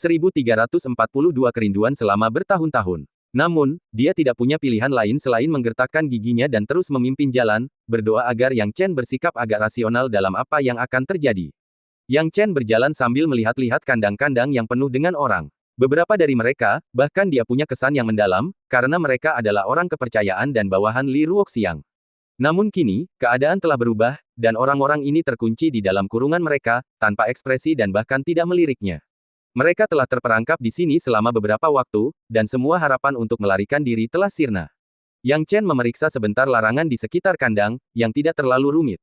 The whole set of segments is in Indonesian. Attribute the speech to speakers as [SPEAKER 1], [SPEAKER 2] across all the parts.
[SPEAKER 1] 1342 kerinduan selama bertahun-tahun. Namun, dia tidak punya pilihan lain selain menggertakkan giginya dan terus memimpin jalan, berdoa agar Yang Chen bersikap agak rasional dalam apa yang akan terjadi. Yang Chen berjalan sambil melihat-lihat kandang-kandang yang penuh dengan orang. Beberapa dari mereka, bahkan dia punya kesan yang mendalam, karena mereka adalah orang kepercayaan dan bawahan Li Ruoxiang. Namun kini, keadaan telah berubah, dan orang-orang ini terkunci di dalam kurungan mereka, tanpa ekspresi dan bahkan tidak meliriknya. Mereka telah terperangkap di sini selama beberapa waktu, dan semua harapan untuk melarikan diri telah sirna. Yang Chen memeriksa sebentar larangan di sekitar kandang, yang tidak terlalu rumit.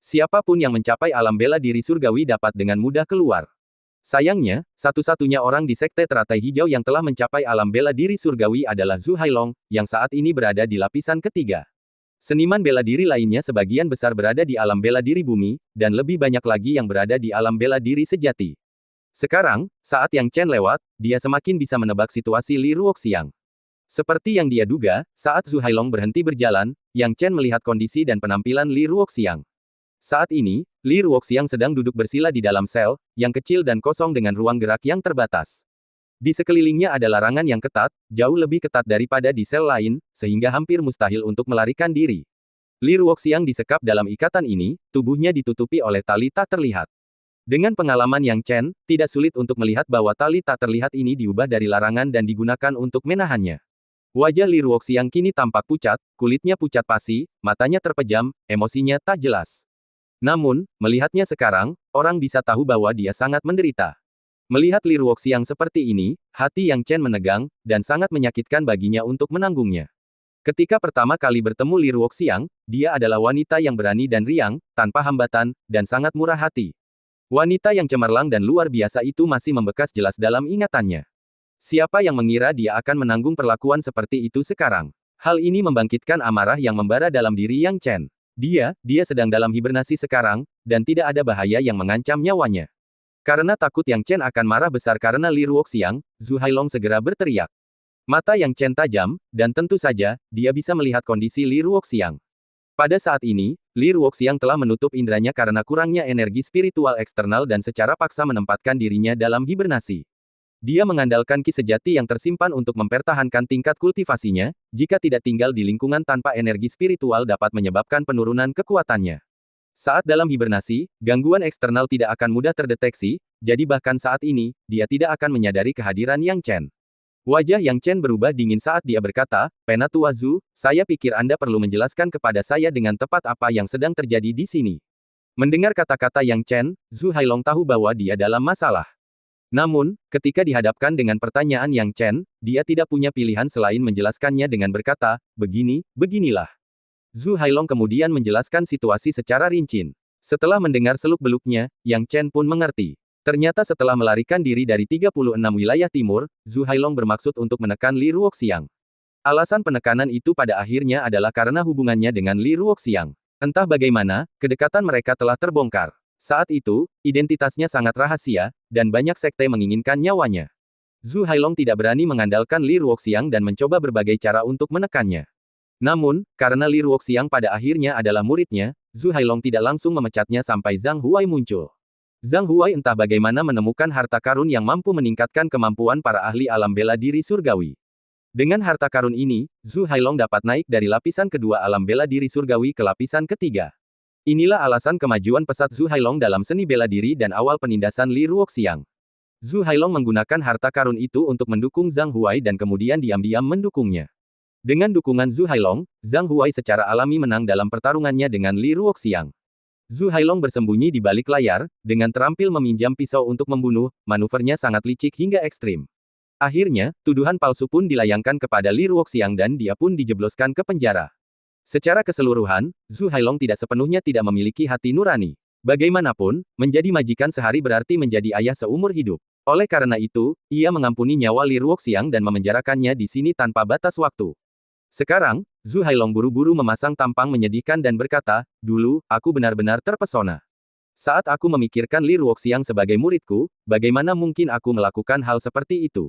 [SPEAKER 1] Siapapun yang mencapai alam bela diri surgawi dapat dengan mudah keluar. Sayangnya, satu-satunya orang di Sekte Teratai Hijau yang telah mencapai alam bela diri surgawi adalah Zhu Hailong, yang saat ini berada di lapisan ketiga. Seniman bela diri lainnya sebagian besar berada di alam bela diri bumi, dan lebih banyak lagi yang berada di alam bela diri sejati. Sekarang, saat Yang Chen lewat, dia semakin bisa menebak situasi Li Ruoxiang. Seperti yang dia duga, saat Zhu Hailong berhenti berjalan, Yang Chen melihat kondisi dan penampilan Li Ruoxiang. Saat ini, Li Ruoxiang sedang duduk bersila di dalam sel, yang kecil dan kosong dengan ruang gerak yang terbatas. Di sekelilingnya ada larangan yang ketat, jauh lebih ketat daripada di sel lain, sehingga hampir mustahil untuk melarikan diri. Li Ruoxiang disekap dalam ikatan ini, tubuhnya ditutupi oleh tali tak terlihat. Dengan pengalaman Yang Chen, tidak sulit untuk melihat bahwa tali tak terlihat ini diubah dari larangan dan digunakan untuk menahannya. Wajah Li Ruoxiang kini tampak pucat, kulitnya pucat pasi, matanya terpejam, emosinya tak jelas. Namun, melihatnya sekarang, orang bisa tahu bahwa dia sangat menderita. Melihat Li Ruoxiang seperti ini, hati Yang Chen menegang, dan sangat menyakitkan baginya untuk menanggungnya. Ketika pertama kali bertemu Li Ruoxiang, dia adalah wanita yang berani dan riang, tanpa hambatan, dan sangat murah hati. Wanita yang cemerlang dan luar biasa itu masih membekas jelas dalam ingatannya. Siapa yang mengira dia akan menanggung perlakuan seperti itu sekarang? Hal ini membangkitkan amarah yang membara dalam diri Yang Chen. Dia sedang dalam hibernasi sekarang, dan tidak ada bahaya yang mengancam nyawanya. Karena takut Yang Chen akan marah besar karena Li Ruoxiang, Zhu Hailong segera berteriak. Mata Yang Chen tajam, dan tentu saja, dia bisa melihat kondisi Li Ruoxiang. Pada saat ini, Li Ruoxiang telah menutup indranya karena kurangnya energi spiritual eksternal dan secara paksa menempatkan dirinya dalam hibernasi. Dia mengandalkan ki sejati yang tersimpan untuk mempertahankan tingkat kultivasinya, jika tidak tinggal di lingkungan tanpa energi spiritual dapat menyebabkan penurunan kekuatannya. Saat dalam hibernasi, gangguan eksternal tidak akan mudah terdeteksi, jadi bahkan saat ini, dia tidak akan menyadari kehadiran Yang Chen. Wajah Yang Chen berubah dingin saat dia berkata, "Penatua Zhu, saya pikir Anda perlu menjelaskan kepada saya dengan tepat apa yang sedang terjadi di sini." Mendengar kata-kata Yang Chen, Zhu Hailong tahu bahwa dia dalam masalah. Namun, ketika dihadapkan dengan pertanyaan Yang Chen, dia tidak punya pilihan selain menjelaskannya dengan berkata, beginilah. Zhu Hailong kemudian menjelaskan situasi secara rinci. Setelah mendengar seluk-beluknya, Yang Chen pun mengerti. Ternyata setelah melarikan diri dari 36 wilayah timur, Zhu Hailong bermaksud untuk menekan Li Ruoxiang. Alasan penekanan itu pada akhirnya adalah karena hubungannya dengan Li Ruoxiang. Entah bagaimana, kedekatan mereka telah terbongkar. Saat itu, identitasnya sangat rahasia, dan banyak sekte menginginkan nyawanya. Zhu Hailong tidak berani mengandalkan Li Ruoxiang dan mencoba berbagai cara untuk menekannya. Namun, karena Li Ruoxiang pada akhirnya adalah muridnya, Zhu Hailong tidak langsung memecatnya sampai Zhang Huai muncul. Zhang Huai entah bagaimana menemukan harta karun yang mampu meningkatkan kemampuan para ahli alam bela diri surgawi. Dengan harta karun ini, Zhu Hailong dapat naik dari lapisan kedua alam bela diri surgawi ke lapisan ketiga. Inilah alasan kemajuan pesat Zhu Hailong dalam seni bela diri dan awal penindasan Li Ruoxiang. Zhu Hailong menggunakan harta karun itu untuk mendukung Zhang Huai dan kemudian diam-diam mendukungnya. Dengan dukungan Zhu Hailong, Zhang Huai secara alami menang dalam pertarungannya dengan Li Ruoxiang. Zhu Hailong bersembunyi di balik layar, dengan terampil meminjam pisau untuk membunuh, manuvernya sangat licik hingga ekstrim. Akhirnya, tuduhan palsu pun dilayangkan kepada Li Ruoxiang dan dia pun dijebloskan ke penjara. Secara keseluruhan, Zhu Hailong tidak sepenuhnya tidak memiliki hati nurani. Bagaimanapun, menjadi majikan sehari berarti menjadi ayah seumur hidup. Oleh karena itu, ia mengampuni nyawa Li Ruoxiang dan memenjarakannya di sini tanpa batas waktu. Sekarang, Zhu Hailong buru-buru memasang tampang menyedihkan dan berkata, "Dulu, aku benar-benar terpesona. Saat aku memikirkan Li Ruoxiang sebagai muridku, bagaimana mungkin aku melakukan hal seperti itu?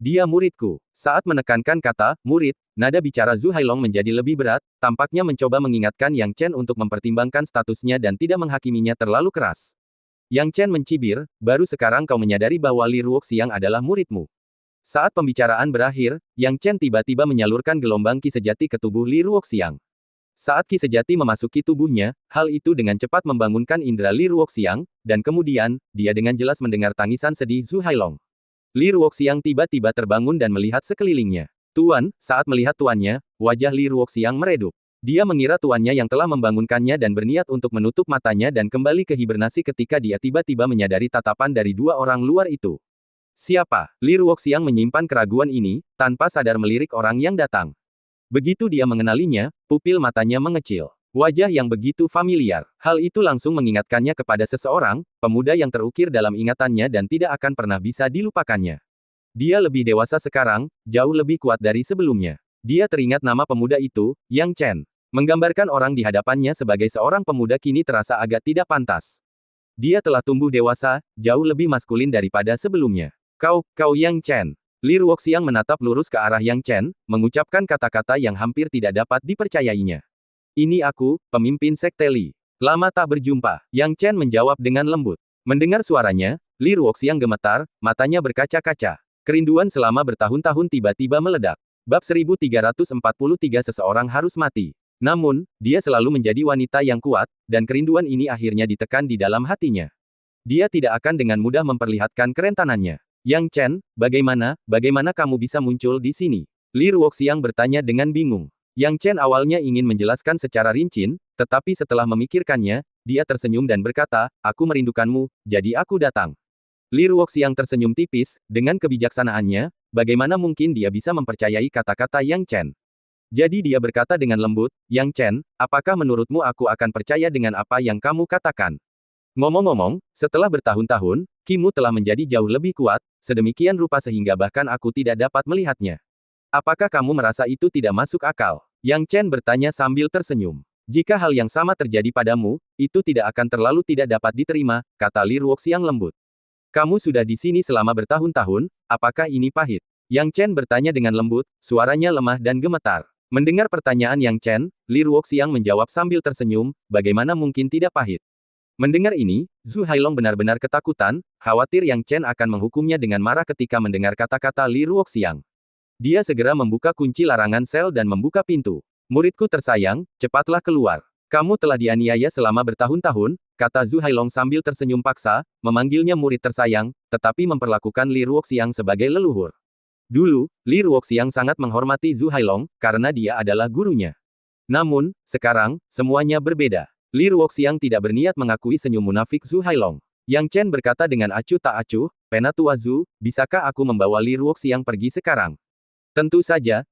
[SPEAKER 1] Dia muridku." Saat menekankan kata, murid, nada bicara Zhu Hailong menjadi lebih berat, tampaknya mencoba mengingatkan Yang Chen untuk mempertimbangkan statusnya dan tidak menghakiminya terlalu keras. Yang Chen mencibir, baru sekarang kau menyadari bahwa Li Ruoxiang adalah muridmu. Saat pembicaraan berakhir, Yang Chen tiba-tiba menyalurkan gelombang ki sejati ke tubuh Li Ruoxiang. Saat ki sejati memasuki tubuhnya, hal itu dengan cepat membangunkan indera Li Ruoxiang, dan kemudian, dia dengan jelas mendengar tangisan sedih Zhu Hailong. Li Ruoxiang tiba-tiba terbangun dan melihat sekelilingnya. Tuan, saat melihat tuannya, wajah Li Ruoxiang meredup. Dia mengira tuannya yang telah membangunkannya dan berniat untuk menutup matanya dan kembali ke hibernasi ketika dia tiba-tiba menyadari tatapan dari dua orang luar itu. Siapa? Li Ruoxiang menyimpan keraguan ini, tanpa sadar melirik orang yang datang. Begitu dia mengenalinya, pupil matanya mengecil. Wajah yang begitu familiar. Hal itu langsung mengingatkannya kepada seseorang, pemuda yang terukir dalam ingatannya dan tidak akan pernah bisa dilupakannya. Dia lebih dewasa sekarang, jauh lebih kuat dari sebelumnya. Dia teringat nama pemuda itu, Yang Chen. Menggambarkan orang di hadapannya sebagai seorang pemuda kini terasa agak tidak pantas. Dia telah tumbuh dewasa, jauh lebih maskulin daripada sebelumnya. Kau Yang Chen. Li Ruoxiang menatap lurus ke arah Yang Chen, mengucapkan kata-kata yang hampir tidak dapat dipercayainya. Ini aku, pemimpin Sekte Li. Lama tak berjumpa. Yang Chen menjawab dengan lembut. Mendengar suaranya, Li Ruoxiang gemetar, matanya berkaca-kaca. Kerinduan selama bertahun-tahun tiba-tiba meledak. Bab 1343 seseorang harus mati. Namun, dia selalu menjadi wanita yang kuat, dan kerinduan ini akhirnya ditekan di dalam hatinya. Dia tidak akan dengan mudah memperlihatkan kerentanannya. Yang Chen, bagaimana kamu bisa muncul di sini? Li Ruoxiang bertanya dengan bingung. Yang Chen awalnya ingin menjelaskan secara rinci, tetapi setelah memikirkannya, dia tersenyum dan berkata, aku merindukanmu, jadi aku datang. Li Ruoxiang tersenyum tipis, dengan kebijaksanaannya, bagaimana mungkin dia bisa mempercayai kata-kata Yang Chen. Jadi dia berkata dengan lembut, Yang Chen, apakah menurutmu aku akan percaya dengan apa yang kamu katakan? Ngomong-ngomong, setelah bertahun-tahun, Kimu telah menjadi jauh lebih kuat, sedemikian rupa sehingga bahkan aku tidak dapat melihatnya. Apakah kamu merasa itu tidak masuk akal? Yang Chen bertanya sambil tersenyum. Jika hal yang sama terjadi padamu, itu tidak akan terlalu tidak dapat diterima, kata Li Ruoxiang lembut. Kamu sudah di sini selama bertahun-tahun, apakah ini pahit? Yang Chen bertanya dengan lembut, suaranya lemah dan gemetar. Mendengar pertanyaan Yang Chen, Li Ruoxiang menjawab sambil tersenyum, bagaimana mungkin tidak pahit? Mendengar ini, Zhu Hailong benar-benar ketakutan, khawatir Yang Chen akan menghukumnya dengan marah ketika mendengar kata-kata Li Ruoxiang. Dia segera membuka kunci larangan sel dan membuka pintu. Muridku tersayang, cepatlah keluar. Kamu telah dianiaya selama bertahun-tahun, kata Zhu Hailong sambil tersenyum paksa, memanggilnya murid tersayang, tetapi memperlakukan Li Ruoxiang sebagai leluhur. Dulu, Li Ruoxiang sangat menghormati Zhu Hailong, karena dia adalah gurunya. Namun, sekarang, semuanya berbeda. Li Ruoxiang tidak berniat mengakui senyum munafik Zhu Hailong. Yang Chen berkata dengan acuh tak acuh, Penatua Zhu, bisakah aku membawa Li Ruoxiang pergi sekarang? Tentu saja,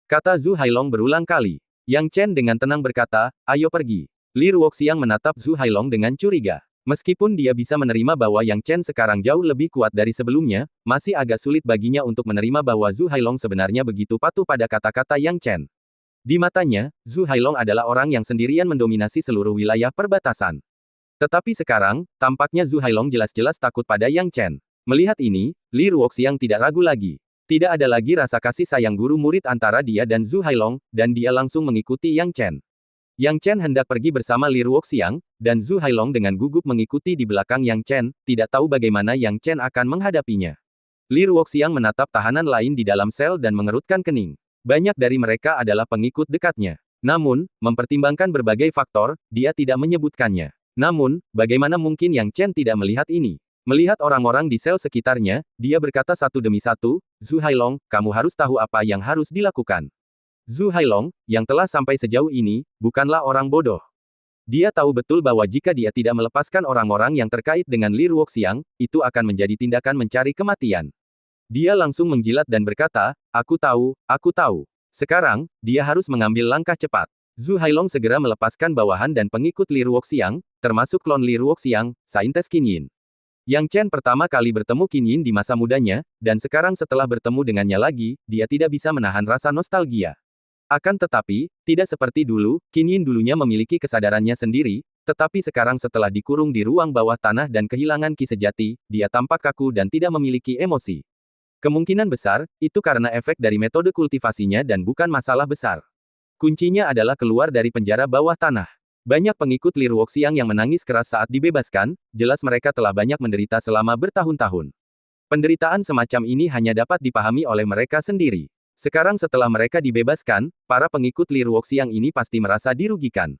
[SPEAKER 1] kata Zhu Hailong berulang kali. Yang Chen dengan tenang berkata, ayo pergi. Li Ruoxiang menatap Zhu Hailong dengan curiga. Meskipun dia bisa menerima bahwa Yang Chen sekarang jauh lebih kuat dari sebelumnya, masih agak sulit baginya untuk menerima bahwa Zhu Hailong sebenarnya begitu patuh pada kata-kata Yang Chen. Di matanya, Zhu Hailong adalah orang yang sendirian mendominasi seluruh wilayah perbatasan. Tetapi sekarang, tampaknya Zhu Hailong jelas-jelas takut pada Yang Chen. Melihat ini, Li Ruoxiang tidak ragu lagi. Tidak ada lagi rasa kasih sayang guru murid antara dia dan Zhu Hailong, dan dia langsung mengikuti Yang Chen. Yang Chen hendak pergi bersama Li Ruoxiang, dan Zhu Hailong dengan gugup mengikuti di belakang Yang Chen, tidak tahu bagaimana Yang Chen akan menghadapinya. Li Ruoxiang menatap tahanan lain di dalam sel dan mengerutkan kening. Banyak dari mereka adalah pengikut dekatnya. Namun, mempertimbangkan berbagai faktor, dia tidak menyebutkannya. Namun, bagaimana mungkin Yang Chen tidak melihat ini? Melihat orang-orang di sel sekitarnya, dia berkata satu demi satu, Zhu Hailong, kamu harus tahu apa yang harus dilakukan. Zhu Hailong, yang telah sampai sejauh ini, bukanlah orang bodoh. Dia tahu betul bahwa jika dia tidak melepaskan orang-orang yang terkait dengan Li Ruoxiang, itu akan menjadi tindakan mencari kematian. Dia langsung menjilat dan berkata, aku tahu. Sekarang, dia harus mengambil langkah cepat. Zhu Hailong segera melepaskan bawahan dan pengikut Li Ruoxiang, termasuk klon Li Ruoxiang, Saintes Qin Yin. Yang Chen pertama kali bertemu Qin Yin di masa mudanya, dan sekarang setelah bertemu dengannya lagi, dia tidak bisa menahan rasa nostalgia. Akan tetapi, tidak seperti dulu, Qin Yin dulunya memiliki kesadarannya sendiri, tetapi sekarang setelah dikurung di ruang bawah tanah dan kehilangan ki sejati, dia tampak kaku dan tidak memiliki emosi. Kemungkinan besar, itu karena efek dari metode kultivasinya dan bukan masalah besar. Kuncinya adalah keluar dari penjara bawah tanah. Banyak pengikut Li Ruoxiang yang menangis keras saat dibebaskan, jelas mereka telah banyak menderita selama bertahun-tahun. Penderitaan semacam ini hanya dapat dipahami oleh mereka sendiri. Sekarang setelah mereka dibebaskan, para pengikut Li Ruoxiang ini pasti merasa dirugikan.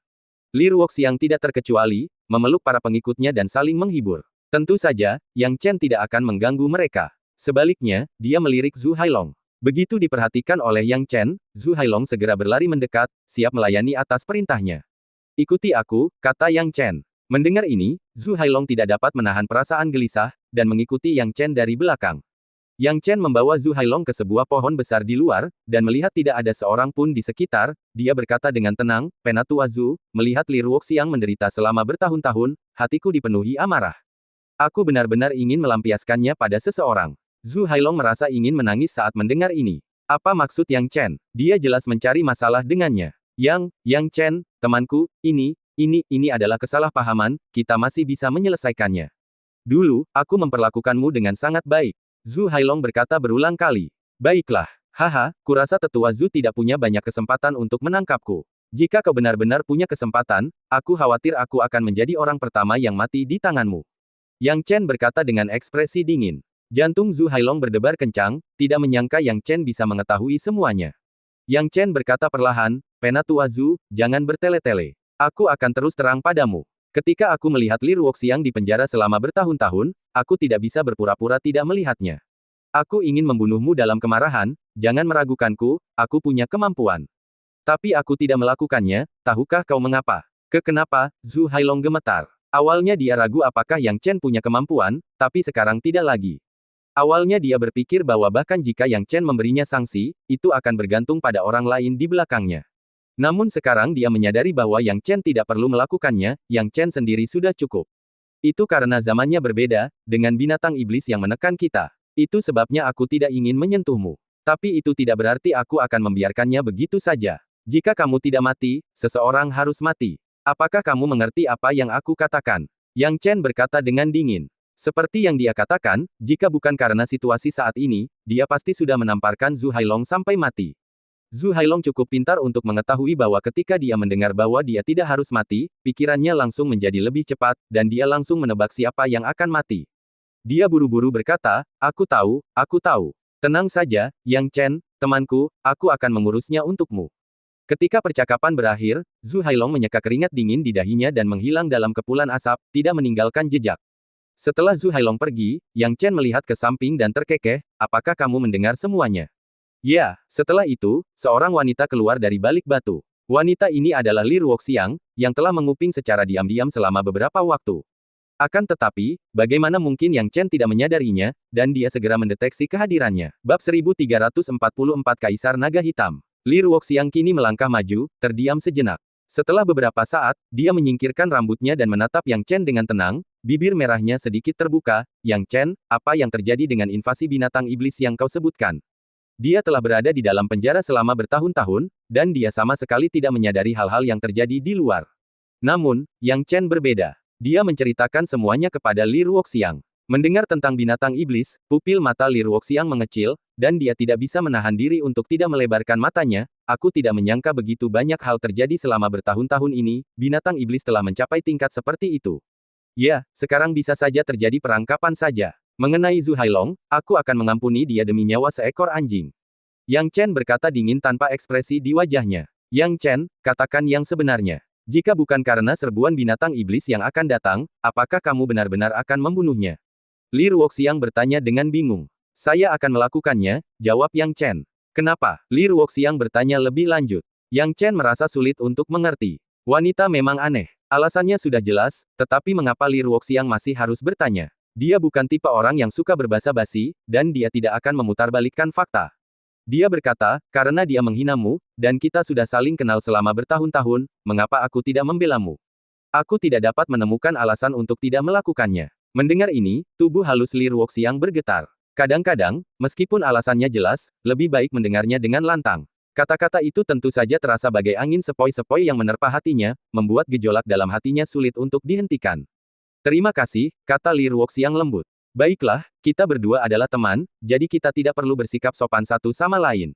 [SPEAKER 1] Li Ruoxiang tidak terkecuali, memeluk para pengikutnya dan saling menghibur. Tentu saja, Yang Chen tidak akan mengganggu mereka. Sebaliknya, dia melirik Zhu Hailong. Begitu diperhatikan oleh Yang Chen, Zhu Hailong segera berlari mendekat, siap melayani atas perintahnya. Ikuti aku, kata Yang Chen. Mendengar ini, Zhu Hailong tidak dapat menahan perasaan gelisah, dan mengikuti Yang Chen dari belakang. Yang Chen membawa Zhu Hailong ke sebuah pohon besar di luar, dan melihat tidak ada seorang pun di sekitar, dia berkata dengan tenang, Penatua Zhu, melihat Li Ruoxiang menderita selama bertahun-tahun, hatiku dipenuhi amarah. Aku benar-benar ingin melampiaskannya pada seseorang. Zhu Hailong merasa ingin menangis saat mendengar ini. Apa maksud Yang Chen? Dia jelas mencari masalah dengannya. Yang Chen, temanku, ini adalah kesalahpahaman, kita masih bisa menyelesaikannya. Dulu, aku memperlakukanmu dengan sangat baik. Zhu Hailong berkata berulang kali. Baiklah, haha, kurasa tetua Zhu tidak punya banyak kesempatan untuk menangkapku. Jika kau benar-benar punya kesempatan, aku khawatir aku akan menjadi orang pertama yang mati di tanganmu. Yang Chen berkata dengan ekspresi dingin. Jantung Zhu Hailong berdebar kencang, tidak menyangka Yang Chen bisa mengetahui semuanya. Yang Chen berkata perlahan, Penatua Zhu, jangan bertele-tele. Aku akan terus terang padamu. Ketika aku melihat Li Ruoxiang di penjara selama bertahun-tahun, aku tidak bisa berpura-pura tidak melihatnya. Aku ingin membunuhmu dalam kemarahan, jangan meragukanku, aku punya kemampuan. Tapi aku tidak melakukannya, tahukah kau mengapa? Kenapa? Zhu Hailong gemetar. Awalnya dia ragu apakah Yang Chen punya kemampuan, tapi sekarang tidak lagi. Awalnya dia berpikir bahwa bahkan jika Yang Chen memberinya sanksi, itu akan bergantung pada orang lain di belakangnya. Namun sekarang dia menyadari bahwa Yang Chen tidak perlu melakukannya, Yang Chen sendiri sudah cukup. Itu karena zamannya berbeda, dengan binatang iblis yang menekan kita. Itu sebabnya aku tidak ingin menyentuhmu. Tapi itu tidak berarti aku akan membiarkannya begitu saja. Jika kamu tidak mati, seseorang harus mati. Apakah kamu mengerti apa yang aku katakan? Yang Chen berkata dengan dingin. Seperti yang dia katakan, jika bukan karena situasi saat ini, dia pasti sudah menamparkan Zhu Hailong sampai mati. Zhu Hailong cukup pintar untuk mengetahui bahwa ketika dia mendengar bahwa dia tidak harus mati, pikirannya langsung menjadi lebih cepat, dan dia langsung menebak siapa yang akan mati. Dia buru-buru berkata, aku tahu. Tenang saja, Yang Chen, temanku, aku akan mengurusnya untukmu. Ketika percakapan berakhir, Zhu Hailong menyeka keringat dingin di dahinya dan menghilang dalam kepulan asap, tidak meninggalkan jejak. Setelah Zhu Hailong pergi, Yang Chen melihat ke samping dan terkekeh, apakah kamu mendengar semuanya? Ya, setelah itu, seorang wanita keluar dari balik batu. Wanita ini adalah Li Ruoxiang, yang telah menguping secara diam-diam selama beberapa waktu. Akan tetapi, bagaimana mungkin Yang Chen tidak menyadarinya, dan dia segera mendeteksi kehadirannya. Bab 1344 Kaisar Naga Hitam. Li Ruoxiang kini melangkah maju, terdiam sejenak. Setelah beberapa saat, dia menyingkirkan rambutnya dan menatap Yang Chen dengan tenang, bibir merahnya sedikit terbuka. Yang Chen, apa yang terjadi dengan invasi binatang iblis yang kau sebutkan? Dia telah berada di dalam penjara selama bertahun-tahun, dan dia sama sekali tidak menyadari hal-hal yang terjadi di luar. Namun, Yang Chen berbeda. Dia menceritakan semuanya kepada Li Ruoxiang. Mendengar tentang binatang iblis, pupil mata Li Ruoxiang mengecil, dan dia tidak bisa menahan diri untuk tidak melebarkan matanya. Aku tidak menyangka begitu banyak hal terjadi selama bertahun-tahun ini, binatang iblis telah mencapai tingkat seperti itu. Ya, sekarang bisa saja terjadi perangkapan saja. Mengenai Zhu Hailong, aku akan mengampuni dia demi nyawa seekor anjing. Yang Chen berkata dingin tanpa ekspresi di wajahnya. Yang Chen, katakan yang sebenarnya. Jika bukan karena serbuan binatang iblis yang akan datang, apakah kamu benar-benar akan membunuhnya? Li Ruoxiang bertanya dengan bingung. Saya akan melakukannya, jawab Yang Chen. Kenapa? Li Ruoxiang bertanya lebih lanjut. Yang Chen merasa sulit untuk mengerti. Wanita memang aneh. Alasannya sudah jelas, tetapi mengapa Li Ruoxiang masih harus bertanya? Dia bukan tipe orang yang suka berbasa-basi, dan dia tidak akan memutarbalikkan fakta. Dia berkata, karena dia menghinamu, dan kita sudah saling kenal selama bertahun-tahun, mengapa aku tidak membelamu? Aku tidak dapat menemukan alasan untuk tidak melakukannya. Mendengar ini, tubuh halus Li Ruoxiang bergetar. Kadang-kadang, meskipun alasannya jelas, lebih baik mendengarnya dengan lantang. Kata-kata itu tentu saja terasa bagai angin sepoi-sepoi yang menerpa hatinya, membuat gejolak dalam hatinya sulit untuk dihentikan. Terima kasih, kata Li Ruoxiang lembut. Baiklah, kita berdua adalah teman, jadi kita tidak perlu bersikap sopan satu sama lain.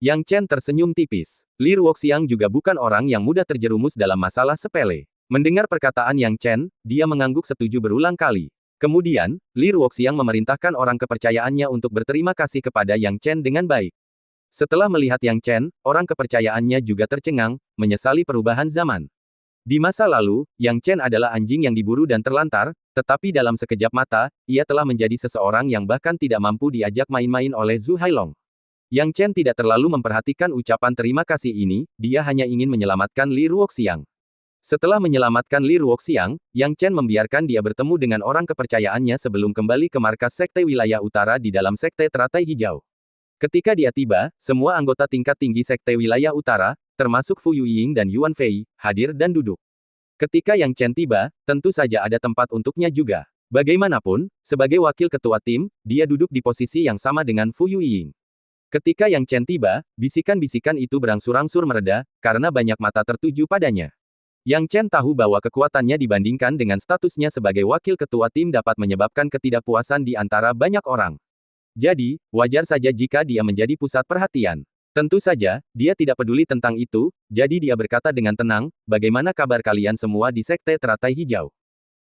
[SPEAKER 1] Yang Chen tersenyum tipis. Li Ruoxiang juga bukan orang yang mudah terjerumus dalam masalah sepele. Mendengar perkataan Yang Chen, dia mengangguk setuju berulang kali. Kemudian, Li Ruoxiang memerintahkan orang kepercayaannya untuk berterima kasih kepada Yang Chen dengan baik. Setelah melihat Yang Chen, orang kepercayaannya juga tercengang, menyesali perubahan zaman. Di masa lalu, Yang Chen adalah anjing yang diburu dan terlantar, tetapi dalam sekejap mata, ia telah menjadi seseorang yang bahkan tidak mampu diajak main-main oleh Zhu Hailong. Yang Chen tidak terlalu memperhatikan ucapan terima kasih ini, dia hanya ingin menyelamatkan Li Ruoxiang. Setelah menyelamatkan Li Ruoxiang, Yang Chen membiarkan dia bertemu dengan orang kepercayaannya sebelum kembali ke markas Sekte Wilayah Utara di dalam Sekte Teratai Hijau. Ketika dia tiba, semua anggota tingkat tinggi Sekte Wilayah Utara, termasuk Fu Yuying dan Yuan Fei, hadir dan duduk. Ketika Yang Chen tiba, tentu saja ada tempat untuknya juga. Bagaimanapun, sebagai wakil ketua tim, dia duduk di posisi yang sama dengan Fu Yuying. Ketika Yang Chen tiba, bisikan-bisikan itu berangsur-angsur mereda, karena banyak mata tertuju padanya. Yang Chen tahu bahwa kekuatannya dibandingkan dengan statusnya sebagai wakil ketua tim dapat menyebabkan ketidakpuasan di antara banyak orang. Jadi, wajar saja jika dia menjadi pusat perhatian. Tentu saja, dia tidak peduli tentang itu, jadi dia berkata dengan tenang, bagaimana kabar kalian semua di Sekte Teratai Hijau?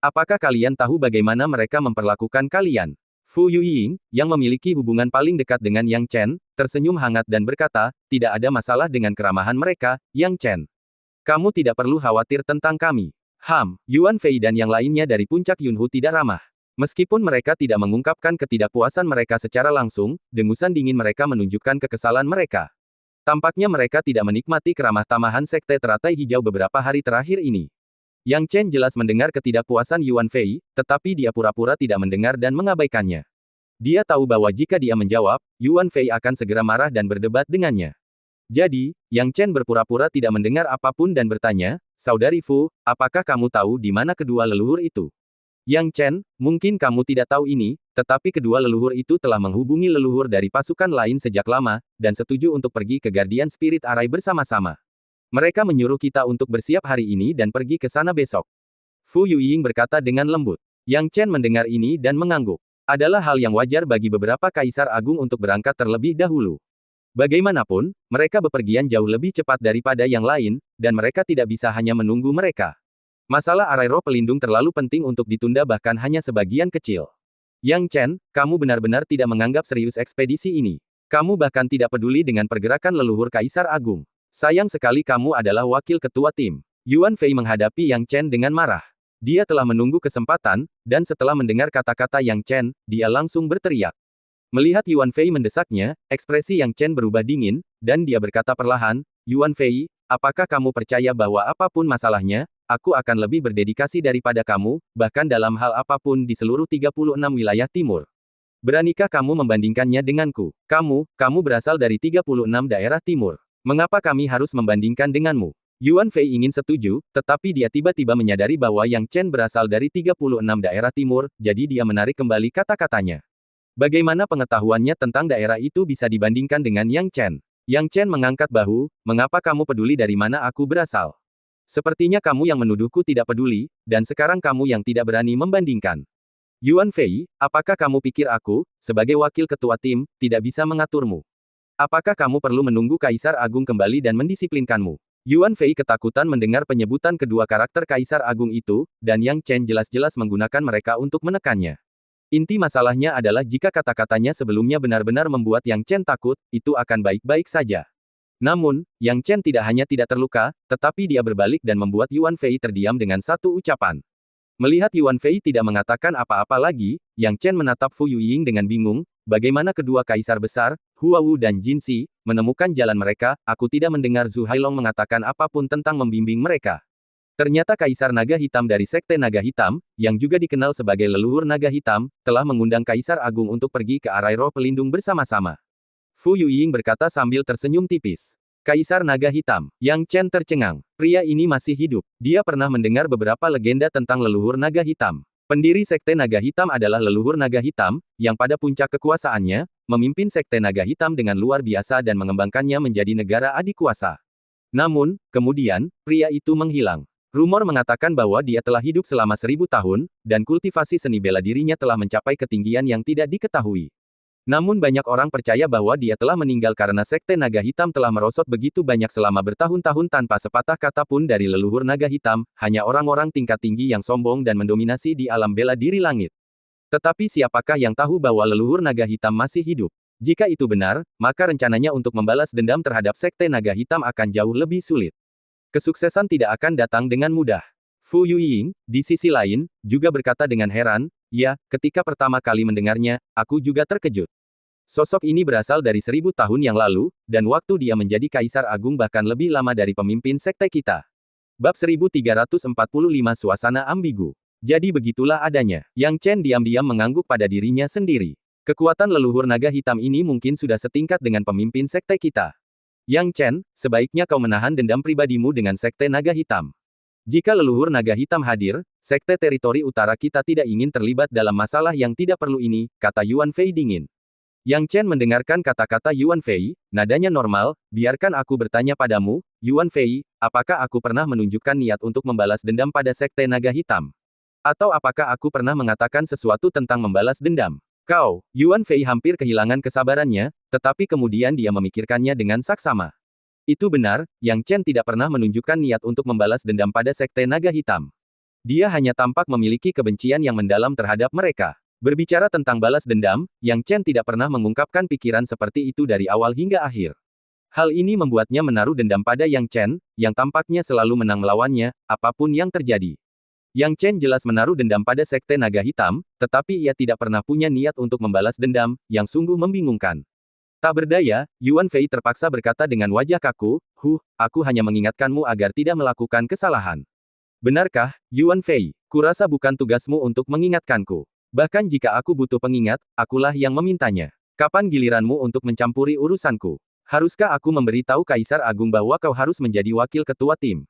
[SPEAKER 1] Apakah kalian tahu bagaimana mereka memperlakukan kalian? Fu Yuying, yang memiliki hubungan paling dekat dengan Yang Chen, tersenyum hangat dan berkata, tidak ada masalah dengan keramahan mereka, Yang Chen. Kamu tidak perlu khawatir tentang kami. Yuan Fei dan yang lainnya dari puncak Yunhu tidak ramah. Meskipun mereka tidak mengungkapkan ketidakpuasan mereka secara langsung, dengusan dingin mereka menunjukkan kekesalan mereka. Tampaknya mereka tidak menikmati keramah tamahan Sekte Teratai Hijau beberapa hari terakhir ini. Yang Chen jelas mendengar ketidakpuasan Yuan Fei, tetapi dia pura-pura tidak mendengar dan mengabaikannya. Dia tahu bahwa jika dia menjawab, Yuan Fei akan segera marah dan berdebat dengannya. Jadi, Yang Chen berpura-pura tidak mendengar apapun dan bertanya, Saudari Fu, apakah kamu tahu di mana kedua leluhur itu? Yang Chen, mungkin kamu tidak tahu ini, tetapi kedua leluhur itu telah menghubungi leluhur dari pasukan lain sejak lama, dan setuju untuk pergi ke Guardian Spirit Array bersama-sama. Mereka menyuruh kita untuk bersiap hari ini dan pergi ke sana besok. Fu Yuying berkata dengan lembut. Yang Chen mendengar ini dan mengangguk. Adalah hal yang wajar bagi beberapa kaisar agung untuk berangkat terlebih dahulu. Bagaimanapun, mereka bepergian jauh lebih cepat daripada yang lain, dan mereka tidak bisa hanya menunggu mereka. Masalah arai roh pelindung terlalu penting untuk ditunda bahkan hanya sebagian kecil. Yang Chen, kamu benar-benar tidak menganggap serius ekspedisi ini. Kamu bahkan tidak peduli dengan pergerakan leluhur Kaisar Agung. Sayang sekali kamu adalah wakil ketua tim. Yuan Fei menghadapi Yang Chen dengan marah. Dia telah menunggu kesempatan, dan setelah mendengar kata-kata Yang Chen, dia langsung berteriak. Melihat Yuan Fei mendesaknya, ekspresi Yang Chen berubah dingin, dan dia berkata perlahan, Yuan Fei, apakah kamu percaya bahwa apapun masalahnya, aku akan lebih berdedikasi daripada kamu, bahkan dalam hal apapun di seluruh 36 wilayah timur? Beranikah kamu membandingkannya denganku? Kamu berasal dari 36 daerah timur. Mengapa kami harus membandingkan denganmu? Yuan Fei ingin setuju, tetapi dia tiba-tiba menyadari bahwa Yang Chen berasal dari 36 daerah timur, jadi dia menarik kembali kata-katanya. Bagaimana pengetahuannya tentang daerah itu bisa dibandingkan dengan Yang Chen? Yang Chen mengangkat bahu, mengapa kamu peduli dari mana aku berasal? Sepertinya kamu yang menuduhku tidak peduli, dan sekarang kamu yang tidak berani membandingkan. Yuan Fei, apakah kamu pikir aku, sebagai wakil ketua tim, tidak bisa mengaturmu? Apakah kamu perlu menunggu Kaisar Agung kembali dan mendisiplinkanmu? Yuan Fei ketakutan mendengar penyebutan kedua karakter Kaisar Agung itu, dan Yang Chen jelas-jelas menggunakan mereka untuk menekannya. Inti masalahnya adalah jika kata-katanya sebelumnya benar-benar membuat Yang Chen takut, itu akan baik-baik saja. Namun, Yang Chen tidak hanya tidak terluka, tetapi dia berbalik dan membuat Yuan Fei terdiam dengan satu ucapan. Melihat Yuan Fei tidak mengatakan apa-apa lagi, Yang Chen menatap Fu Yuying dengan bingung, bagaimana kedua kaisar besar, Hua Wu dan Jin Si, menemukan jalan mereka, aku tidak mendengar Zhu Hailong mengatakan apapun tentang membimbing mereka. Ternyata Kaisar Naga Hitam dari Sekte Naga Hitam, yang juga dikenal sebagai leluhur Naga Hitam, telah mengundang Kaisar Agung untuk pergi ke arai roh pelindung bersama-sama. Fu Yuying berkata sambil tersenyum tipis. Kaisar Naga Hitam. Yang Chen tercengang. Pria ini masih hidup. Dia pernah mendengar beberapa legenda tentang leluhur Naga Hitam. Pendiri Sekte Naga Hitam adalah leluhur Naga Hitam, yang pada puncak kekuasaannya, memimpin Sekte Naga Hitam dengan luar biasa dan mengembangkannya menjadi negara adikuasa. Namun, kemudian, pria itu menghilang. Rumor mengatakan bahwa dia telah hidup selama 1000 tahun, dan kultivasi seni bela dirinya telah mencapai ketinggian yang tidak diketahui. Namun banyak orang percaya bahwa dia telah meninggal karena Sekte Naga Hitam telah merosot begitu banyak selama bertahun-tahun tanpa sepatah kata pun dari leluhur Naga Hitam, hanya orang-orang tingkat tinggi yang sombong dan mendominasi di alam bela diri langit. Tetapi siapakah yang tahu bahwa leluhur Naga Hitam masih hidup? Jika itu benar, maka rencananya untuk membalas dendam terhadap Sekte Naga Hitam akan jauh lebih sulit. Kesuksesan tidak akan datang dengan mudah. Fu Yueying, di sisi lain, juga berkata dengan heran, ya, ketika pertama kali mendengarnya, aku juga terkejut. Sosok ini berasal dari 1000 tahun yang lalu, dan waktu dia menjadi Kaisar Agung bahkan lebih lama dari pemimpin sekte kita. Bab 1345 Suasana Ambigu. Jadi begitulah adanya. Yang Chen diam-diam mengangguk pada dirinya sendiri. Kekuatan leluhur naga hitam ini mungkin sudah setingkat dengan pemimpin sekte kita. Yang Chen, sebaiknya kau menahan dendam pribadimu dengan sekte naga hitam. Jika leluhur naga hitam hadir, sekte teritori utara kita tidak ingin terlibat dalam masalah yang tidak perlu ini, kata Yuan Fei dingin. Yang Chen mendengarkan kata-kata Yuan Fei, nadanya normal, biarkan aku bertanya padamu, Yuan Fei, apakah aku pernah menunjukkan niat untuk membalas dendam pada sekte naga hitam? Atau apakah aku pernah mengatakan sesuatu tentang membalas dendam? Kau, Yuan Fei hampir kehilangan kesabarannya, tetapi kemudian dia memikirkannya dengan saksama. Itu benar, Yang Chen tidak pernah menunjukkan niat untuk membalas dendam pada sekte naga hitam. Dia hanya tampak memiliki kebencian yang mendalam terhadap mereka. Berbicara tentang balas dendam, Yang Chen tidak pernah mengungkapkan pikiran seperti itu dari awal hingga akhir. Hal ini membuatnya menaruh dendam pada Yang Chen, yang tampaknya selalu menang melawannya, apapun yang terjadi. Yang Chen jelas menaruh dendam pada sekte naga hitam, tetapi ia tidak pernah punya niat untuk membalas dendam, yang sungguh membingungkan. Tak berdaya, Yuan Fei terpaksa berkata dengan wajah kaku, aku hanya mengingatkanmu agar tidak melakukan kesalahan. Benarkah, Yuan Fei? Kurasa bukan tugasmu untuk mengingatkanku. Bahkan jika aku butuh pengingat, akulah yang memintanya. Kapan giliranmu untuk mencampuri urusanku? Haruskah aku memberitahu Kaisar Agung bahwa kau harus menjadi wakil ketua tim?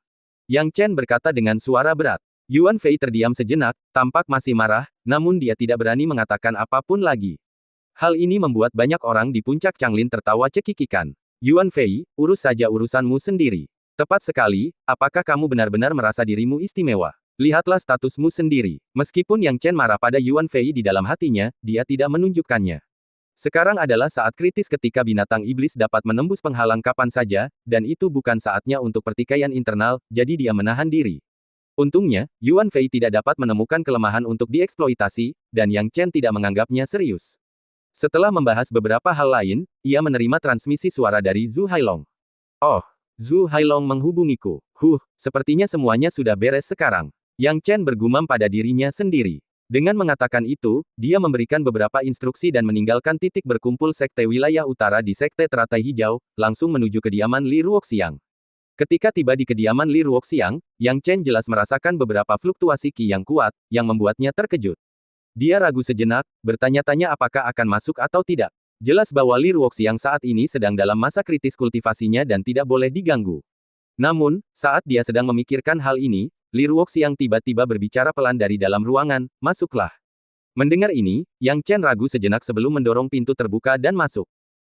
[SPEAKER 1] Yang Chen berkata dengan suara berat. Yuan Fei terdiam sejenak, tampak masih marah, namun dia tidak berani mengatakan apapun lagi. Hal ini membuat banyak orang di puncak Changlin tertawa cekikikan. Yuan Fei, urus saja urusanmu sendiri. Tepat sekali, apakah kamu benar-benar merasa dirimu istimewa? Lihatlah statusmu sendiri. Meskipun Yang Chen marah pada Yuan Fei di dalam hatinya, dia tidak menunjukkannya. Sekarang adalah saat kritis ketika binatang iblis dapat menembus penghalang kapan saja, dan itu bukan saatnya untuk pertikaian internal, jadi dia menahan diri. Untungnya, Yuan Fei tidak dapat menemukan kelemahan untuk dieksploitasi, dan Yang Chen tidak menganggapnya serius. Setelah membahas beberapa hal lain, ia menerima transmisi suara dari Zhu Hailong. Oh, Zhu Hailong menghubungiku. Sepertinya semuanya sudah beres sekarang. Yang Chen bergumam pada dirinya sendiri. Dengan mengatakan itu, dia memberikan beberapa instruksi dan meninggalkan titik berkumpul sekte wilayah utara di sekte teratai hijau, langsung menuju kediaman Li Ruoxiang. Ketika tiba di kediaman Li Ruoxiang, Yang Chen jelas merasakan beberapa fluktuasi qi yang kuat, yang membuatnya terkejut. Dia ragu sejenak, bertanya-tanya apakah akan masuk atau tidak. Jelas bahwa Li Ruoxiang saat ini sedang dalam masa kritis kultivasinya dan tidak boleh diganggu. Namun, saat dia sedang memikirkan hal ini, Li Ruoxiang tiba-tiba berbicara pelan dari dalam ruangan, masuklah. Mendengar ini, Yang Chen ragu sejenak sebelum mendorong pintu terbuka dan masuk.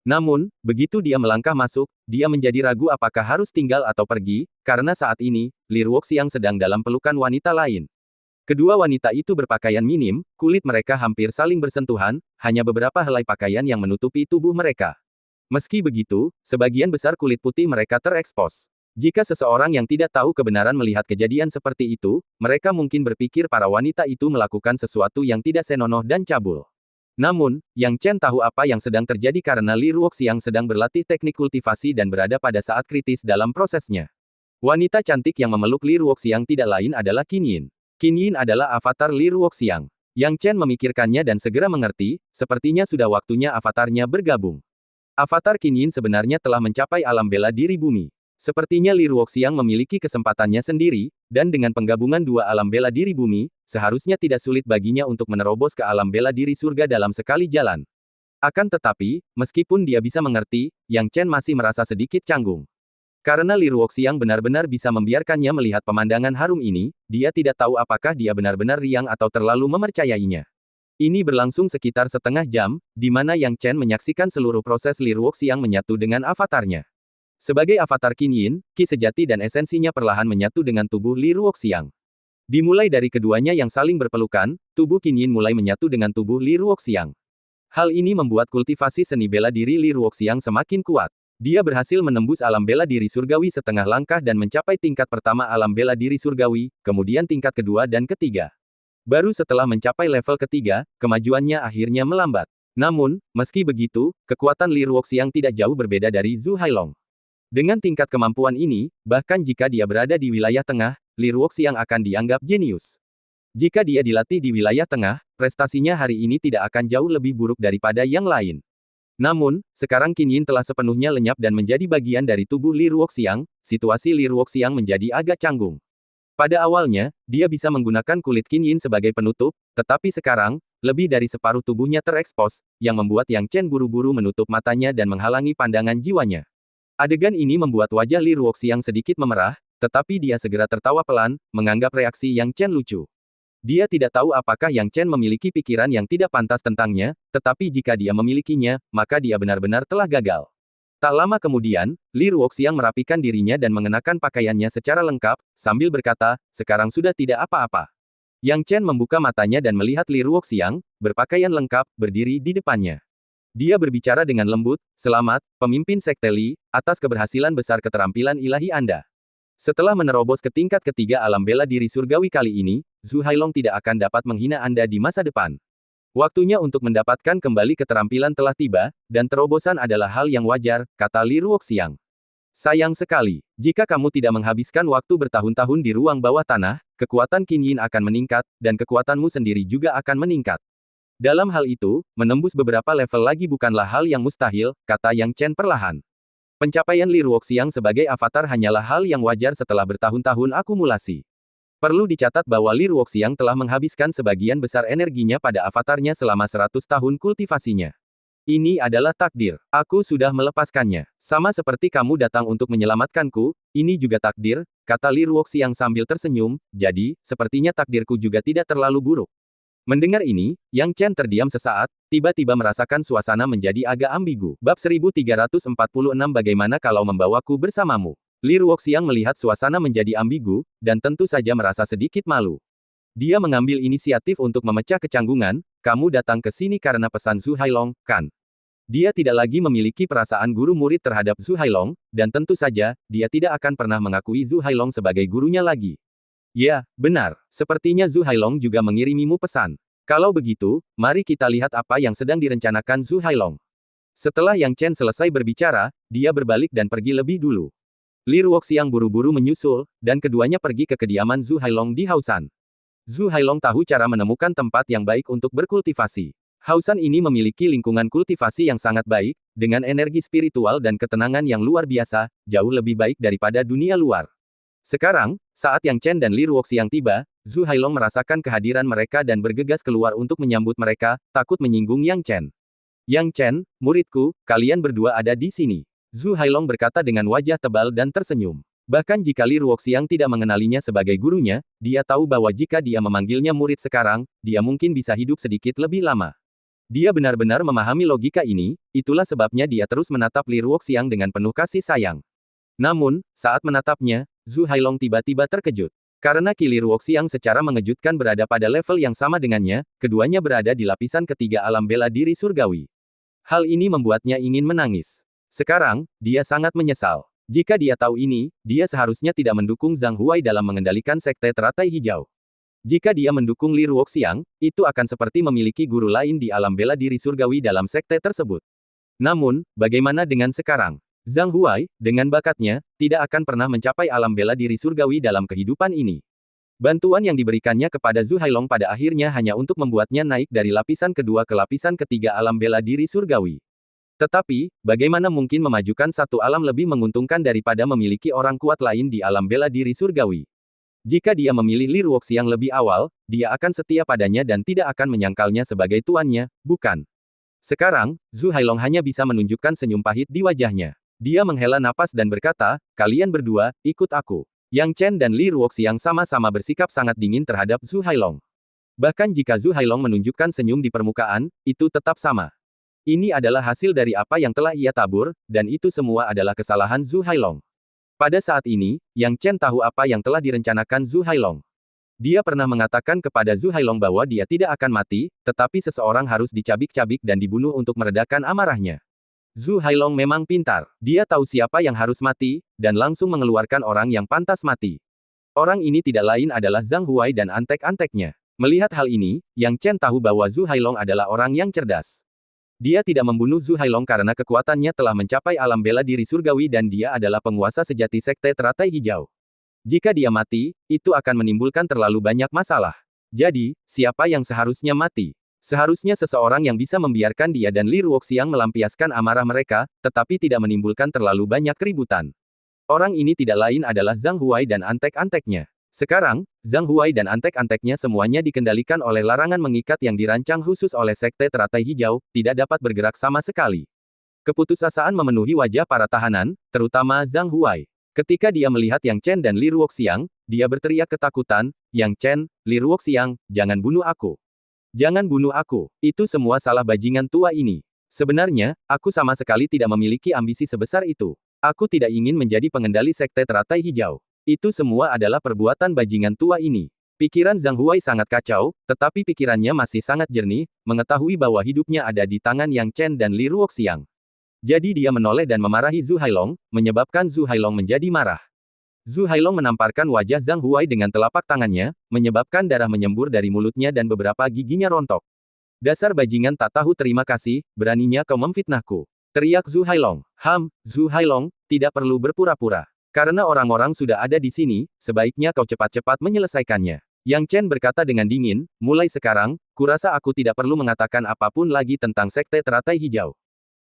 [SPEAKER 1] Namun, begitu dia melangkah masuk, dia menjadi ragu apakah harus tinggal atau pergi, karena saat ini, Li Ruoxiang sedang dalam pelukan wanita lain. Kedua wanita itu berpakaian minim, kulit mereka hampir saling bersentuhan, hanya beberapa helai pakaian yang menutupi tubuh mereka. Meski begitu, sebagian besar kulit putih mereka terekspos. Jika seseorang yang tidak tahu kebenaran melihat kejadian seperti itu, mereka mungkin berpikir para wanita itu melakukan sesuatu yang tidak senonoh dan cabul. Namun, Yang Chen tahu apa yang sedang terjadi karena Li Ruoxiang sedang berlatih teknik kultivasi dan berada pada saat kritis dalam prosesnya. Wanita cantik yang memeluk Li Ruoxiang tidak lain adalah Qin Yin. Qin Yin adalah avatar Li Ruoxiang. Yang Chen memikirkannya dan segera mengerti, sepertinya sudah waktunya avatarnya bergabung. Avatar Qin Yin sebenarnya telah mencapai alam bela diri bumi. Sepertinya Li Ruoxiang memiliki kesempatannya sendiri, dan dengan penggabungan dua alam bela diri bumi, seharusnya tidak sulit baginya untuk menerobos ke alam bela diri surga dalam sekali jalan. Akan tetapi, meskipun dia bisa mengerti, Yang Chen masih merasa sedikit canggung. Karena Li Ruoxiang benar-benar bisa membiarkannya melihat pemandangan harum ini, dia tidak tahu apakah dia benar-benar riang atau terlalu mempercayainya. Ini berlangsung sekitar setengah jam, di mana Yang Chen menyaksikan seluruh proses Li Ruoxiang menyatu dengan avatarnya. Sebagai avatar Qin Yin, qi sejati dan esensinya perlahan menyatu dengan tubuh Li Ruoxiang. Dimulai dari keduanya yang saling berpelukan, tubuh Qin Yin mulai menyatu dengan tubuh Li Ruoxiang. Hal ini membuat kultivasi seni bela diri Li Ruoxiang semakin kuat. Dia berhasil menembus alam bela diri surgawi setengah langkah dan mencapai tingkat pertama alam bela diri surgawi, kemudian tingkat kedua dan ketiga. Baru setelah mencapai level ketiga, kemajuannya akhirnya melambat. Namun, meski begitu, kekuatan Li Ruoxiang tidak jauh berbeda dari Zhu Hailong. Dengan tingkat kemampuan ini, bahkan jika dia berada di wilayah tengah, Li Ruoxiang akan dianggap jenius. Jika dia dilatih di wilayah tengah, prestasinya hari ini tidak akan jauh lebih buruk daripada yang lain. Namun, sekarang Qin Yin telah sepenuhnya lenyap dan menjadi bagian dari tubuh Li Ruoxiang, situasi Li Ruoxiang menjadi agak canggung. Pada awalnya, dia bisa menggunakan kulit Qin Yin sebagai penutup, tetapi sekarang, lebih dari separuh tubuhnya terekspos, yang membuat Yang Chen buru-buru menutup matanya dan menghalangi pandangan jiwanya. Adegan ini membuat wajah Li Ruoxiang sedikit memerah, tetapi dia segera tertawa pelan, menganggap reaksi Yang Chen lucu. Dia tidak tahu apakah Yang Chen memiliki pikiran yang tidak pantas tentangnya, tetapi jika dia memilikinya, maka dia benar-benar telah gagal. Tak lama kemudian, Li Ruoxiang merapikan dirinya dan mengenakan pakaiannya secara lengkap, sambil berkata, sekarang sudah tidak apa-apa. Yang Chen membuka matanya dan melihat Li Ruoxiang, berpakaian lengkap, berdiri di depannya. Dia berbicara dengan lembut, selamat, pemimpin Sekte Li, atas keberhasilan besar keterampilan ilahi Anda. Setelah menerobos ke tingkat ketiga alam bela diri surgawi kali ini, Zhu Hailong tidak akan dapat menghina Anda di masa depan. Waktunya untuk mendapatkan kembali keterampilan telah tiba, dan terobosan adalah hal yang wajar, kata Li Ruoxiang. Sayang sekali, jika kamu tidak menghabiskan waktu bertahun-tahun di ruang bawah tanah, kekuatan Qin Yin akan meningkat, dan kekuatanmu sendiri juga akan meningkat. Dalam hal itu, menembus beberapa level lagi bukanlah hal yang mustahil, kata Yang Chen perlahan. Pencapaian Li Ruoxiang sebagai avatar hanyalah hal yang wajar setelah bertahun-tahun akumulasi. Perlu dicatat bahwa Li Ruoxiang telah menghabiskan sebagian besar energinya pada avatarnya selama 100 tahun kultivasinya. Ini adalah takdir. Aku sudah melepaskannya. Sama seperti kamu datang untuk menyelamatkanku, ini juga takdir, kata Li Ruoxiang sambil tersenyum, jadi, sepertinya takdirku juga tidak terlalu buruk. Mendengar ini, Yang Chen terdiam sesaat, tiba-tiba merasakan suasana menjadi agak ambigu. Bab 1346 Bagaimana kalau membawaku bersamamu? Li Ruoxiang melihat suasana menjadi ambigu, dan tentu saja merasa sedikit malu. Dia mengambil inisiatif untuk memecah kecanggungan, kamu datang ke sini karena pesan Zhu Hailong, kan? Dia tidak lagi memiliki perasaan guru murid terhadap Zhu Hailong, dan tentu saja, dia tidak akan pernah mengakui Zhu Hailong sebagai gurunya lagi. Ya, benar. Sepertinya Zhu Hailong juga mengirimimu pesan. Kalau begitu, mari kita lihat apa yang sedang direncanakan Zhu Hailong. Setelah Yang Chen selesai berbicara, dia berbalik dan pergi lebih dulu. Li Ruoxiang buru-buru menyusul, dan keduanya pergi ke kediaman Zhu Hailong di Haosan. Zhu Hailong tahu cara menemukan tempat yang baik untuk berkultivasi. Haosan ini memiliki lingkungan kultivasi yang sangat baik, dengan energi spiritual dan ketenangan yang luar biasa, jauh lebih baik daripada dunia luar. Sekarang, saat Yang Chen dan Li Ruoxiang tiba, Zhu Hailong merasakan kehadiran mereka dan bergegas keluar untuk menyambut mereka, takut menyinggung Yang Chen. Yang Chen, muridku, kalian berdua ada di sini. Zhu Hailong berkata dengan wajah tebal dan tersenyum. Bahkan jika Li Ruoxiang tidak mengenalinya sebagai gurunya, dia tahu bahwa jika dia memanggilnya murid sekarang, dia mungkin bisa hidup sedikit lebih lama. Dia benar-benar memahami logika ini, itulah sebabnya dia terus menatap Li Ruoxiang dengan penuh kasih sayang. Namun, saat menatapnya, Zhu Hailong tiba-tiba terkejut. Karena Qi Li Ruoxiang secara mengejutkan berada pada level yang sama dengannya, keduanya berada di lapisan ketiga alam bela diri surgawi. Hal ini membuatnya ingin menangis. Sekarang, dia sangat menyesal. Jika dia tahu ini, dia seharusnya tidak mendukung Zhang Huai dalam mengendalikan Sekte Teratai Hijau. Jika dia mendukung Li Ruoxiang, itu akan seperti memiliki guru lain di alam bela diri surgawi dalam sekte tersebut. Namun, bagaimana dengan sekarang? Zhang Huai, dengan bakatnya, tidak akan pernah mencapai alam bela diri surgawi dalam kehidupan ini. Bantuan yang diberikannya kepada Zhu Hailong pada akhirnya hanya untuk membuatnya naik dari lapisan kedua ke lapisan ketiga alam bela diri surgawi. Tetapi, bagaimana mungkin memajukan satu alam lebih menguntungkan daripada memiliki orang kuat lain di alam bela diri surgawi? Jika dia memilih Li Ruoxiang lebih awal, dia akan setia padanya dan tidak akan menyangkalnya sebagai tuannya, bukan? Sekarang, Zhu Hailong hanya bisa menunjukkan senyum pahit di wajahnya. Dia menghela napas dan berkata, kalian berdua, ikut aku. Yang Chen dan Li Ruoxiang sama-sama bersikap sangat dingin terhadap Zhu Hailong. Bahkan jika Zhu Hailong menunjukkan senyum di permukaan, itu tetap sama. Ini adalah hasil dari apa yang telah ia tabur, dan itu semua adalah kesalahan Zhu Hailong. Pada saat ini, Yang Chen tahu apa yang telah direncanakan Zhu Hailong. Dia pernah mengatakan kepada Zhu Hailong bahwa dia tidak akan mati, tetapi seseorang harus dicabik-cabik dan dibunuh untuk meredakan amarahnya. Zhu Hailong memang pintar. Dia tahu siapa yang harus mati, dan langsung mengeluarkan orang yang pantas mati. Orang ini tidak lain adalah Zhang Huai dan antek-anteknya. Melihat hal ini, Yang Chen tahu bahwa Zhu Hailong adalah orang yang cerdas. Dia tidak membunuh Zhu Hailong karena kekuatannya telah mencapai alam bela diri surgawi dan dia adalah penguasa sejati Sekte Teratai Hijau. Jika dia mati, itu akan menimbulkan terlalu banyak masalah. Jadi, siapa yang seharusnya mati? Seharusnya seseorang yang bisa membiarkan dia dan Li Ruoxiang melampiaskan amarah mereka, tetapi tidak menimbulkan terlalu banyak keributan. Orang ini tidak lain adalah Zhang Huai dan antek-anteknya. Sekarang, Zhang Huai dan antek-anteknya semuanya dikendalikan oleh larangan mengikat yang dirancang khusus oleh Sekte Teratai Hijau, tidak dapat bergerak sama sekali. Keputusasaan memenuhi wajah para tahanan, terutama Zhang Huai. Ketika dia melihat Yang Chen dan Li Ruoxiang, dia berteriak ketakutan, "Yang Chen, Li Ruoxiang, jangan bunuh aku. Jangan bunuh aku. Itu semua salah bajingan tua ini. Sebenarnya, aku sama sekali tidak memiliki ambisi sebesar itu. Aku tidak ingin menjadi pengendali Sekte Teratai Hijau. Itu semua adalah perbuatan bajingan tua ini." Pikiran Zhang Huai sangat kacau, tetapi pikirannya masih sangat jernih, mengetahui bahwa hidupnya ada di tangan Yang Chen dan Li Ruoxiang. Jadi dia menoleh dan memarahi Zhu Hailong, menyebabkan Zhu Hailong menjadi marah. Zhu Hailong menamparkan wajah Zhang Huai dengan telapak tangannya, menyebabkan darah menyembur dari mulutnya dan beberapa giginya rontok. "Dasar bajingan tak tahu terima kasih, beraninya kau memfitnahku," teriak Zhu Hailong. Zhu Hailong, tidak perlu berpura-pura. Karena orang-orang sudah ada di sini, sebaiknya kau cepat-cepat menyelesaikannya. Yang Chen berkata dengan dingin, "Mulai sekarang, kurasa aku tidak perlu mengatakan apapun lagi tentang Sekte Teratai Hijau."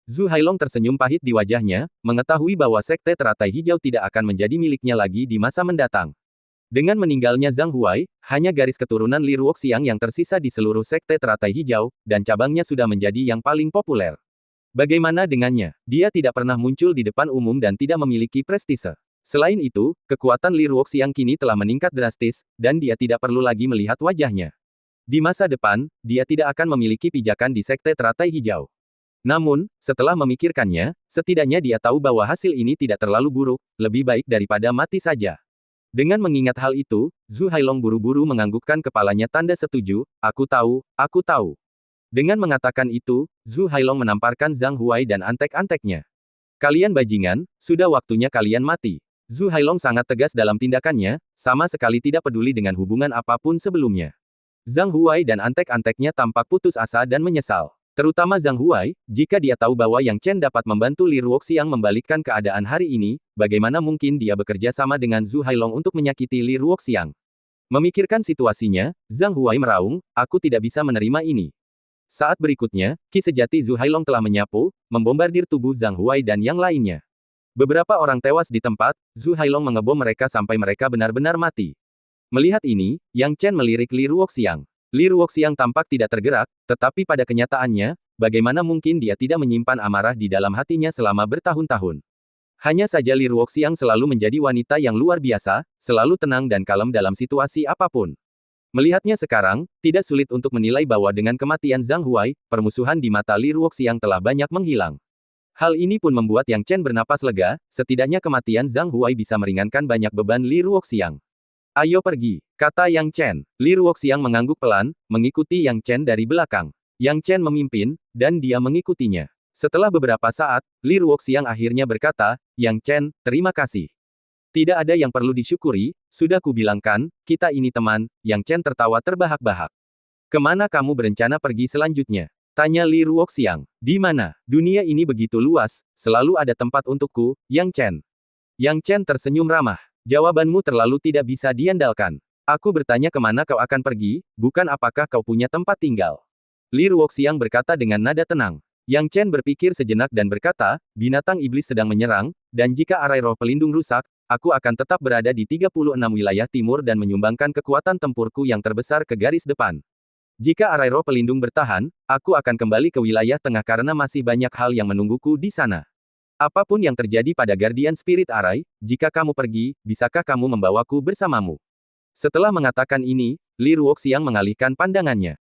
[SPEAKER 1] Zhu Hailong tersenyum pahit di wajahnya, mengetahui bahwa Sekte Teratai Hijau tidak akan menjadi miliknya lagi di masa mendatang. Dengan meninggalnya Zhang Huai, hanya garis keturunan Li Ruoxiang yang tersisa di seluruh Sekte Teratai Hijau, dan cabangnya sudah menjadi yang paling populer. Bagaimana dengannya? Dia tidak pernah muncul di depan umum dan tidak memiliki prestise. Selain itu, kekuatan Li Ruoxiang kini telah meningkat drastis, dan dia tidak perlu lagi melihat wajahnya. Di masa depan, dia tidak akan memiliki pijakan di Sekte Teratai Hijau. Namun, setelah memikirkannya, setidaknya dia tahu bahwa hasil ini tidak terlalu buruk, lebih baik daripada mati saja. Dengan mengingat hal itu, Zhu Hailong buru-buru menganggukkan kepalanya tanda setuju, aku tahu. Dengan mengatakan itu, Zhu Hailong menamparkan Zhang Huai dan antek-anteknya. "Kalian bajingan, sudah waktunya kalian mati." Zhu Hailong sangat tegas dalam tindakannya, sama sekali tidak peduli dengan hubungan apapun sebelumnya. Zhang Huai dan antek-anteknya tampak putus asa dan menyesal. Terutama Zhang Huai, jika dia tahu bahwa Yang Chen dapat membantu Li Ruoxiang membalikkan keadaan hari ini, bagaimana mungkin dia bekerja sama dengan Zhu Hailong untuk menyakiti Li Ruoxiang? Memikirkan situasinya, Zhang Huai meraung, aku tidak bisa menerima ini. Saat berikutnya, Ki sejati Zhu Hailong telah menyapu, membombardir tubuh Zhang Huai dan yang lainnya. Beberapa orang tewas di tempat, Zhu Hailong mengebom mereka sampai mereka benar-benar mati. Melihat ini, Yang Chen melirik Li Ruoxiang. Li Ruoxiang tampak tidak tergerak, tetapi pada kenyataannya, bagaimana mungkin dia tidak menyimpan amarah di dalam hatinya selama bertahun-tahun. Hanya saja Li Ruoxiang selalu menjadi wanita yang luar biasa, selalu tenang dan kalem dalam situasi apapun. Melihatnya sekarang, tidak sulit untuk menilai bahwa dengan kematian Zhang Huai, permusuhan di mata Li Ruoxiang telah banyak menghilang. Hal ini pun membuat Yang Chen bernapas lega, setidaknya kematian Zhang Huai bisa meringankan banyak beban Li Ruoxiang. "Ayo pergi," kata Yang Chen. Li Ruoxiang mengangguk pelan, mengikuti Yang Chen dari belakang. Yang Chen memimpin, dan dia mengikutinya. Setelah beberapa saat, Li Ruoxiang akhirnya berkata, "Yang Chen, terima kasih. Tidak ada yang perlu disyukuri, sudah kubilangkan, kita ini teman." Yang Chen tertawa terbahak-bahak. "Kemana kamu berencana pergi selanjutnya?" tanya Li Ruoxiang. "Di mana? Dunia ini begitu luas, selalu ada tempat untukku, Yang Chen." Yang Chen tersenyum ramah. "Jawabanmu terlalu tidak bisa diandalkan. Aku bertanya kemana kau akan pergi, bukan apakah kau punya tempat tinggal." Li Ruoxiang berkata dengan nada tenang. Yang Chen berpikir sejenak dan berkata, "Binatang iblis sedang menyerang, dan jika arai roh pelindung rusak, aku akan tetap berada di 36 wilayah timur dan menyumbangkan kekuatan tempurku yang terbesar ke garis depan. Jika arai roh pelindung bertahan, aku akan kembali ke wilayah tengah karena masih banyak hal yang menungguku di sana. Apapun yang terjadi pada Guardian Spirit Arai, jika kamu pergi, bisakah kamu membawaku bersamamu?" Setelah mengatakan ini, Li Ruoxiang mengalihkan pandangannya.